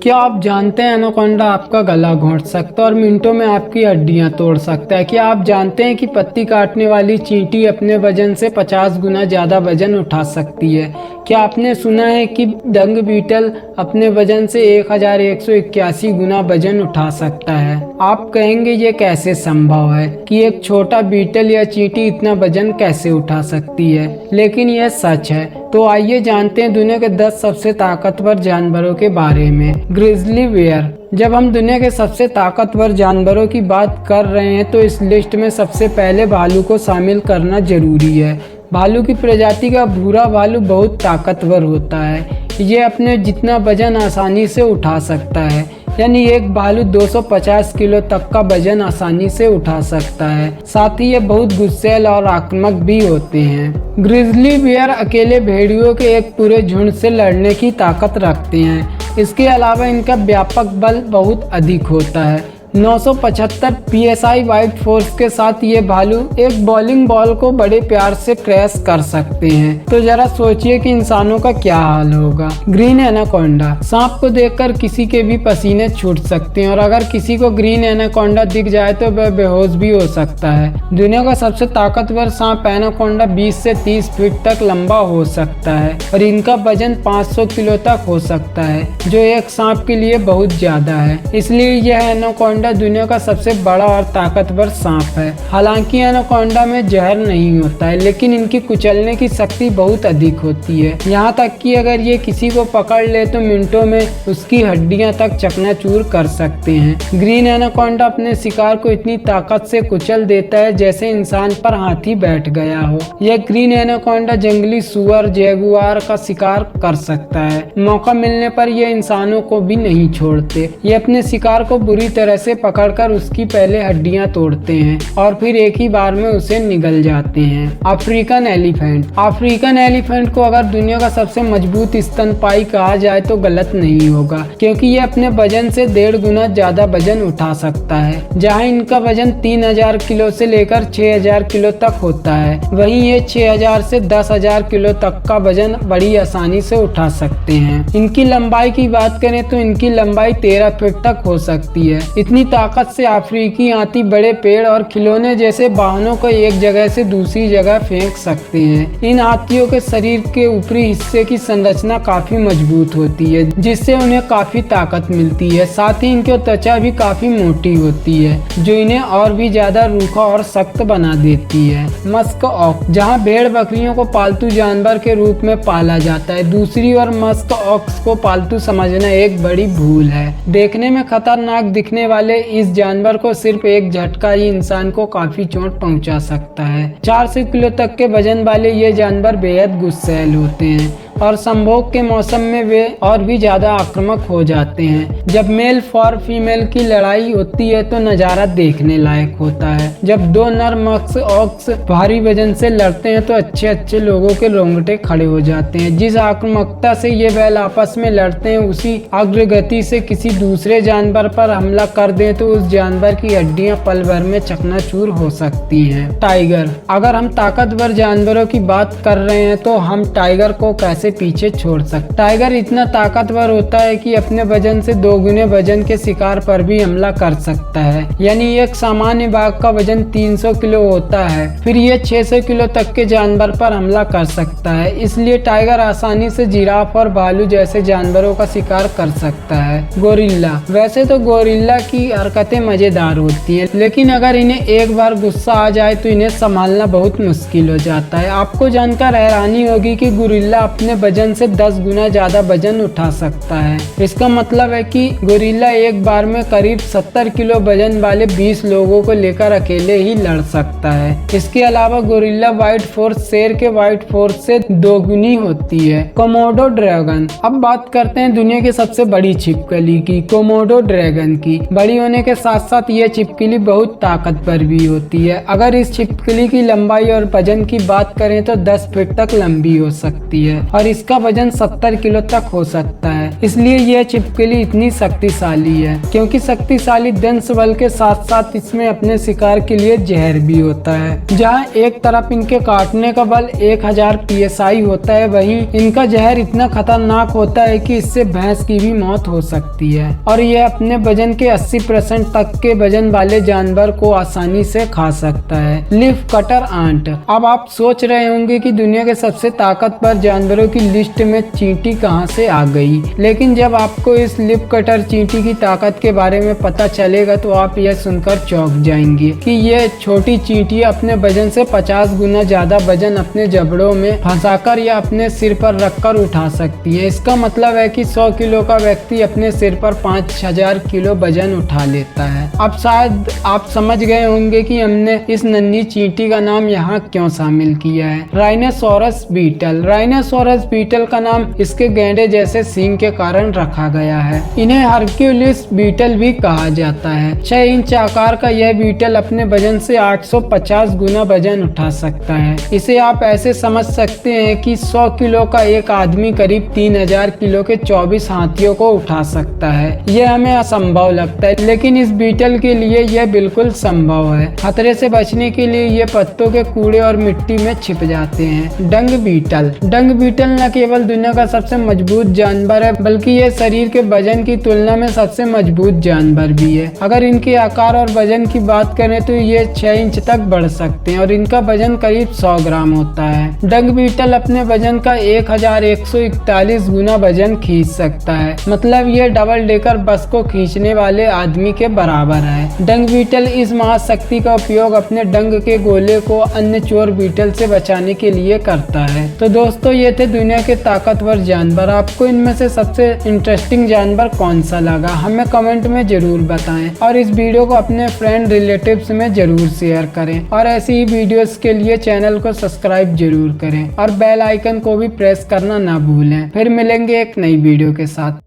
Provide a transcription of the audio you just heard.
क्या आप जानते हैं एनाकोंडा आपका गला घोंट सकता है और मिनटों में आपकी हड्डियां तोड़ सकता है। क्या आप जानते हैं कि पत्ती काटने वाली चींटी अपने वजन से 50 गुना ज्यादा वजन उठा सकती है। क्या आपने सुना है कि डंग बीटल अपने वजन से 1181 गुना वजन उठा सकता है। आप कहेंगे ये कैसे संभव है कि एक छोटा बीटल या चींटी इतना वजन कैसे उठा सकती है, लेकिन यह सच है। तो आइए जानते हैं दुनिया के 10 सबसे ताकतवर जानवरों के बारे में। Grizzly bear. जब हम दुनिया के सबसे ताकतवर जानवरों की बात कर रहे हैं तो इस लिस्ट में सबसे पहले भालू को शामिल करना जरूरी है। भालू की प्रजाति का भूरा भालू बहुत ताकतवर होता है। ये अपने जितना वजन आसानी से उठा सकता है, यानी एक भालू 250 किलो तक का वजन आसानी से उठा सकता है। साथ ही ये बहुत गुस्सैल और आक्रामक भी होते हैं। ग्रिजली बेयर अकेले भेड़ियों के एक पूरे झुंड से लड़ने की ताकत रखते हैं। इसके अलावा इनका व्यापक बल बहुत अधिक होता है। 975 psi वाइट फोर्स के साथ ये भालू एक बॉलिंग बॉल को बड़े प्यार से क्रैश कर सकते हैं। तो जरा सोचिए कि इंसानों का क्या हाल होगा। Green anaconda. सांप को देखकर किसी के भी पसीने छूट सकते हैं और अगर किसी को ग्रीन एनाकोंडा दिख जाए तो वह बेहोश भी हो सकता है। दुनिया का सबसे ताकतवर सांप एनाकोंडा 20 से 30 फीट तक लंबा हो सकता है और इनका वजन 500 किलो तक हो सकता है, जो एक सांप के लिए बहुत ज्यादा है। इसलिए यह एनाकोंडा दुनिया का सबसे बड़ा और ताकतवर सांप है। हालांकि एनाकोंडा में जहर नहीं होता है, लेकिन इनकी कुचलने की शक्ति बहुत अधिक होती है। यहाँ तक कि अगर ये किसी को पकड़ ले तो मिनटों में उसकी हड्डियां तक चकनाचूर कर सकते हैं। ग्रीन एनाकोंडा अपने शिकार को इतनी ताकत से कुचल देता है जैसे इंसान पर हाथी बैठ गया हो। यह ग्रीन एनाकोंडा जंगली सुअर, जैगुआर का शिकार कर सकता है। मौका मिलने पर यह इंसानों को भी नहीं छोड़ते। ये अपने शिकार को बुरी तरह से पकड़कर उसकी पहले हड्डियां तोड़ते हैं और फिर एक ही बार में उसे निगल जाते हैं। African elephant. अफ्रीकन एलिफेंट को अगर दुनिया का सबसे मजबूत स्तनपायी कहा जाए तो गलत नहीं होगा, क्योंकि ये अपने वजन से 1.5 गुना ज्यादा वजन उठा सकता है। जहां इनका वजन 3000 किलो से लेकर 6000 किलो तक होता है, वहीं ये 6000 से 10,000 किलो तक का वजन बड़ी आसानी से उठा सकते हैं। इनकी लंबाई की बात करें तो इनकी लंबाई 13 फीट तक हो सकती है। इतनी ताकत से अफ्रीकी हाथी बड़े पेड़ और खिलौने जैसे वाहनों को एक जगह से दूसरी जगह फेंक सकते हैं। इन हाथियों के शरीर के ऊपरी हिस्से की संरचना काफी मजबूत होती है, जिससे उन्हें काफी ताकत मिलती है। साथ ही इनकी त्वचा भी काफी मोटी होती है, जो इन्हें और भी ज्यादा रूखा और सख्त बना देती है। Musk ox. जहाँ भेड़ बकरियों को पालतू जानवर के रूप में पाला जाता है, दूसरी ओर मस्क ऑक्स को पालतू समझना एक बड़ी भूल है। देखने में खतरनाक दिखने वाले इस जानवर को सिर्फ एक झटका ही इंसान को काफी चोट पहुंचा सकता है। 400 किलो तक के वजन वाले ये जानवर बेहद गुस्सैल होते हैं और संभोग के मौसम में वे और भी ज्यादा आक्रामक हो जाते हैं। जब मेल फॉर फीमेल की लड़ाई होती है तो नजारा देखने लायक होता है। जब दो नर मस्क ऑक्स भारी वजन से लड़ते हैं तो अच्छे लोगों के रोंगटे खड़े हो जाते हैं। जिस आक्रामकता से ये बैल आपस में लड़ते हैं, उसी अग्रगति से किसी दूसरे जानवर पर हमला कर दें तो उस जानवर की हड्डियां पल भर में चकनाचूर हो सकती हैं। टाइगर। अगर हम ताकतवर जानवरों की बात कर रहे हैं तो हम टाइगर को कैसे पीछे छोड़ सकते। टाइगर इतना ताकतवर होता है कि अपने वजन से 2 गुने वजन के शिकार पर भी हमला कर सकता है। यानी एक सामान्य बाघ का वजन 300 किलो होता है, फिर ये 600 किलो तक के जानवर पर हमला कर सकता है। इसलिए टाइगर आसानी से जिराफ और भालू जैसे जानवरों का शिकार कर सकता है। गोरिल्ला। वैसे तो गोरिल्ला की हरकतें मजेदार होती हैं, लेकिन अगर इन्हें एक बार गुस्सा आ जाए तो इन्हें संभालना बहुत मुश्किल हो जाता है। आपको जानकर हैरानी होगी कि गोरिल्ला अपने वजन से 10 गुना ज्यादा वजन उठा सकता है। इसका मतलब है कि गोरिल्ला एक बार में करीब 70 किलो वजन वाले 20 लोगों को लेकर अकेले ही लड़ सकता है। इसके अलावा गोरिल्ला वाइट फोर्स शेर के वाइट फोर्स से 2 गुनी होती है। Komodo dragon. अब बात करते हैं दुनिया की सबसे बड़ी छिपकली की, कोमोडो ड्रैगन की। बड़ी होने के साथ साथ ये छिपकली बहुत ताकतवर भी होती है। अगर इस छिपकली की लंबाई और वजन की बात करें तो 10 फीट तक लंबी हो सकती है और और इसका वजन 70 किलो तक हो सकता है। इसलिए यह छिपकली इतनी शक्तिशाली है, क्योंकि शक्तिशाली दंश बल के साथ साथ इसमें अपने शिकार के लिए जहर भी होता है। जहाँ एक तरफ इनके काटने का बल 1000 PSI होता है, वहीं इनका जहर इतना खतरनाक होता है कि इससे भैंस की भी मौत हो सकती है और यह अपने वजन के 80% तक के वजन वाले जानवर को आसानी से खा सकता है। Leaf cutter ant. अब आप सोच रहे होंगे कि दुनिया के सबसे ताकतवर जानवरों की लिस्ट में चींटी कहां से आ गई, लेकिन जब आपको इस लीफ कटर चींटी की ताकत के बारे में पता चलेगा तो आप यह सुनकर चौंक जाएंगे कि यह छोटी चींटी अपने वजन से 50 गुना ज्यादा वजन अपने जबड़ों में फंसाकर या अपने सिर पर रखकर उठा सकती है। इसका मतलब है कि 100 किलो का व्यक्ति अपने सिर पर 5000 किलो वजन उठा लेता है। अब शायद आप समझ गए होंगे कि हमने इस नन्ही चींटी का नाम यहाँ क्यों शामिल किया है। Rhinoceros beetle. राइनोसोरस बीटल का नाम इसके गैंडे जैसे सींग के कारण रखा गया है। इन्हें हरक्यूलिस बीटल भी कहा जाता है। 6 इंच आकार का यह बीटल अपने वजन से 850 गुना वजन उठा सकता है। इसे आप ऐसे समझ सकते हैं कि 100 किलो का एक आदमी करीब 3000 किलो के 24 हाथियों को उठा सकता है। यह हमें असंभव लगता है, लेकिन इस बीटल के लिए यह बिल्कुल संभव है। खतरे से बचने के लिए ये पत्तों के कूड़े और मिट्टी में छिप जाते हैं। डंग बीटल। डंग बीटल न केवल दुनिया का सबसे मजबूत जानवर है, बल्कि ये शरीर के वजन की तुलना में सबसे मजबूत जानवर भी है। अगर इनके आकार और वजन की बात करें तो ये 6 इंच तक बढ़ सकते हैं और इनका वजन करीब 100 ग्राम होता है। डंग बीटल अपने वजन का 1141 गुना वजन खींच सकता है, मतलब ये डबल डेकर बस को खींचने वाले आदमी के बराबर है। डंग बीटल इस महाशक्ति का उपयोग अपने डंग के गोले को अन्य चोर बीटल से बचाने के लिए करता है। तो दोस्तों, ये थे दुनिया के ताकतवर जानवर। आपको इनमें से सबसे इंटरेस्टिंग जानवर कौन सा लगा, हमें कमेंट में जरूर बताएं और इस वीडियो को अपने फ्रेंड रिलेटिव्स में जरूर शेयर करें और ऐसी ही वीडियोस के लिए चैनल को सब्सक्राइब जरूर करें और बेल आइकन को भी प्रेस करना ना भूलें। फिर मिलेंगे एक नई वीडियो के साथ।